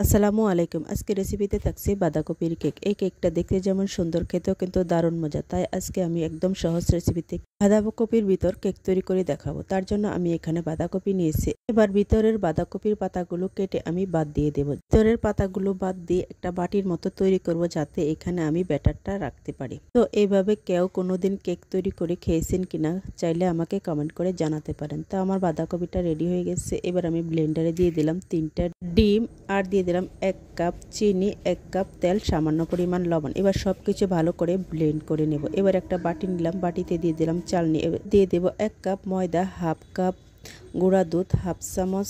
আসসালামু আলাইকুম। আজকে রেসিপিতে থাকছে বাঁধাকপির কেক। এই কেকটা দেখতে যেমন সুন্দর, খেতেও কিন্তু দারুণ মজা। তাই আজকে আমি একদম সহজ রেসিপিতে বাঁধাকপির ভিতর কেক তৈরি করে দেখাবো। তার জন্য আমি এখানে বাঁধাকপি নিয়েছি। এবার ভিতরের বাঁধাকপির পাতাগুলো কেটে আমি বাদ দিয়ে দেব। ভিতরের পাতাগুলো বাদ দিয়ে একটা বাটির মতো তৈরি করব, যাতে এখানে আমি ব্যাটারটা রাখতে পারি। তো এইভাবে কেউ কোনোদিন কেক তৈরি করে খেয়েছেন কিনা চাইলে আমাকে কমেন্ট করে জানাতে পারেন। তো আমার বাঁধাকপিটা রেডি হয়ে গেছে। এবার আমি ব্লেন্ডারে দিয়ে দিলাম 3টা ডিম আর দিয়ে দিলাম 1 কাপ চিনি, 1 কাপ তেল, সামান্য পরিমাণ লবণ। এবার সবকিছু ভালো করে ব্লেন্ড করে নেব। এবার একটা বাটি নিলাম, বাটিতে দিয়ে দিলাম চালনি, দিয়ে দেব 1 কাপ ময়দা, হাফ কাপ গুঁড়া দুধ, হাফ চামচ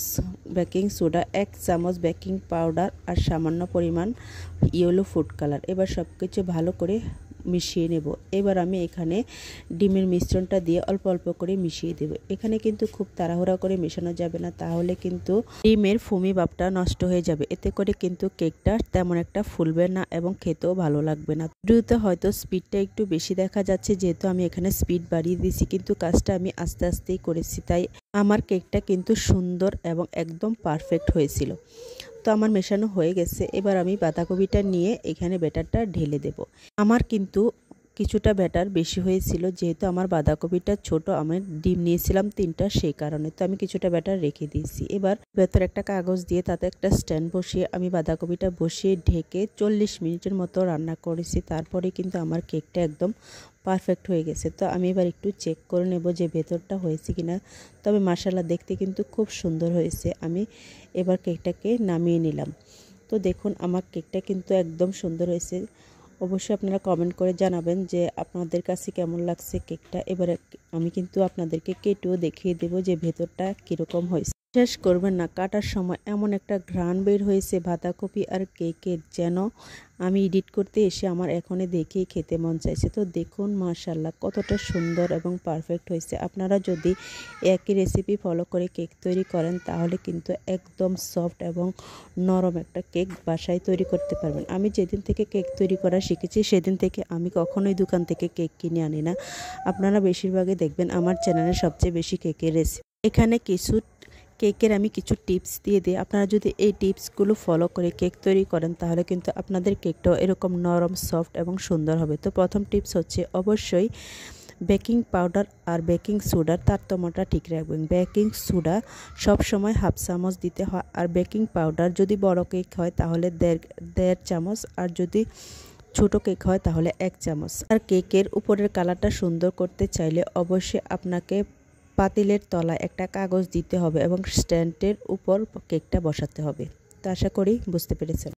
বেকিং সোডা, 1 চামচ বেকিং পাউডার আর সামান্য পরিমাণ ইয়েলো ফুড কালার। এবার সবকিছু ভালো করে মিশিয়ে নেব। এবার আমি এখানে ডিমের মিশ্রণটা দিয়ে অল্প অল্প করে মিশিয়ে দেব। এখানে কিন্তু খুব তাড়াহুড়া করে মেশানো যাবে না, তাহলে কিন্তু ডিমের ফুমি ভাবটা নষ্ট হয়ে যাবে। এতে করে কিন্তু কেকটা তেমন একটা ফুলবে না এবং খেতেও ভালো লাগবে না। ভিডিওতে হয়তো স্পিডটা একটু বেশি দেখা যাচ্ছে, যেহেতু আমি এখানে স্পিড বাড়িয়ে দিয়েছি, কিন্তু কাজটা আমি আস্তে আস্তেই করেছি, তাই আমার কেকটা কিন্তু সুন্দর এবং একদম পারফেক্ট হয়েছিল। তো আমার মেশানো হয়ে গেছে। এবার আমি বাঁধাকপিটা নিয়ে এখানে ব্যাটারটা ঢেলে দেব। আমার কিন্তু কিছুটা ব্যাটার বেশি হয়েছিল, যেহেতু আমার বাঁধাকপিটা ছোট, আমি ডিম নিয়েছিলাম 3টা, সেই কারণে তো আমি কিছুটা ব্যাটার রেখে দিয়েছি। এবার ভেতরে একটা কাগজ দিয়ে তাতে একটা স্ট্যান্ড বসিয়ে আমি বাঁধাকপিটা বসিয়ে ঢেকে 40 মিনিটের মতো রান্না করেছি। তারপরে কিন্তু আমার কেকটা একদম পারফেক্ট হয়ে গেছে। তো আমি এবার একটু চেক করে নেব যে ভেতরটা হয়েছে কিনা। তবে মাশাআল্লাহ দেখতে কিন্তু খুব সুন্দর হয়েছে। আমি এবার কেকটাকে নামিয়ে নিলাম। তো দেখুন আমার কেকটা কিন্তু একদম সুন্দর হয়েছে। অবশ্যই আপনারা কমেন্ট করে জানাবেন যে আপনাদের কাছে কেমন লাগছে কেকটা। এবারে আমি কিন্তু আপনাদেরকে কেটেও দেখিয়ে দেব যে ভেতরটা কীরকম হয়েছে। বিশ্বাস করবেন না, কাটার সময় এমন একটা ঘ্রাণ বের হয়েছে বাঁধাকপি আর কেকের, যেন আমি এডিট করতে এসে আমার এখনই দেখেই খেতে মন চাইছে। তো দেখুন মাশাআল্লাহ কতটা সুন্দর এবং পারফেক্ট হয়েছে। আপনারা যদি একই রেসিপি ফলো করে কেক তৈরি করেন, তাহলে কিন্তু একদম সফট এবং নরম একটা কেক বাসায় তৈরি করতে পারবেন। আমি যেদিন থেকে কেক তৈরি করা শিখেছি, সেদিন থেকে আমি কখনোই দোকান থেকে কেক কিনে আনি না। আপনারা বেশিরভাগই দেখবেন আমার চ্যানেলে সবচেয়ে বেশি কেকের রেসিপি। এখানে কেকের আমি কিছু টিপস দিয়ে দিই। আপনারা যদি এই টিপসগুলো ফলো করে কেক তৈরি করেন, তাহলে কিন্তু আপনাদের কেকটাও এরকম নরম, সফট এবং সুন্দর হবে। তো প্রথম টিপস হচ্ছে অবশ্যই বেকিং পাউডার আর বেকিং সোডার তারতম্যটা ঠিক রাখবেন। বেকিং সোডা সব সময় হাফ চামচ দিতে হয়, আর বেকিং পাউডার যদি বড় কেক হয় তাহলে দেড় চামচ, আর যদি ছোট কেক হয় তাহলে 1 চামচ। আর কেকের উপরের কালারটা সুন্দর করতে চাইলে অবশ্যই আপনাকে পাতিলের তলায় একটা কাগজ দিতে হবে এবং স্ট্যান্ডের উপর কেকটা বসাতে হবে। তো আশা করি বুঝতে পেরেছেন।